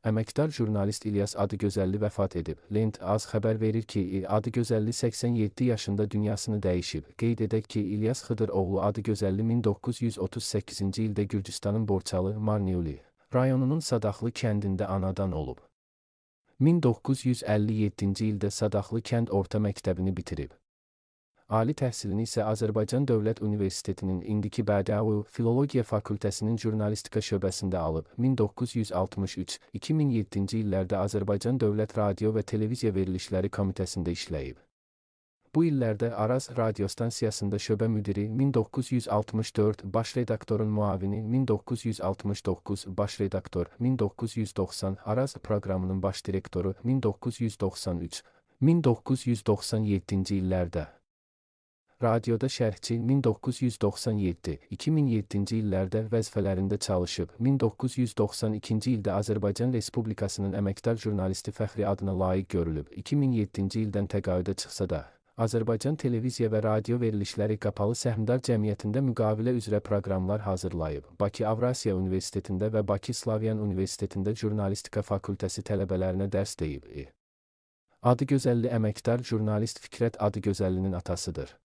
Əməkdar jurnalist İlyas Adıgözəlli vəfat edib. Lent AZ xəbər verir ki, Adıgözəlli 87 yaşında dünyasını dəyişib. Qeyd edək ki, İlyas Xıdıroğlu Adıgözəlli 1938-ci ildə Gürcüstanın Borçalı, Marneuli rayonunun Sadaxlı kəndində anadan olub. 1957-ci ildə Sadaxlı kənd orta məktəbini bitirib. Ali təhsilini isə Azərbaycan Dövlət Universitetinin indiki Bədəvi Filologiya Fakültəsinin jurnalistika şöbəsində alıb. 1963-2007-ci illərdə Azərbaycan Dövlət Radio və Televiziya Verilişləri Komitəsində işləyib. Bu illərdə Araz radiostansiyasında şöbə müdiri, 1964 baş redaktorun müavini, 1969 baş redaktor, 1990 Araz proqramının baş direktoru, 1993, 1997-ci illərdə radioda şərhçi, 1997-2007-ci illərdə vəzifələrində çalışıb. 1992-ci ildə Azərbaycan Respublikasının əməkdar jurnalisti fəxri adına layiq görülüb. 2007-ci ildən təqaüdə çıxsa da, Azərbaycan Televiziya və Radio Verilişləri Qapalı Səhmdar Cəmiyyətində müqavilə üzrə proqramlar hazırlayıb. Bakı Avrasiya Universitetində və Bakı Slavyan Universitetində Jurnalistika Fakültəsi tələbələrinə dərs deyib. Adıgözəlli əməkdar jurnalist Fikrət Adıgözəllinin atasıdır.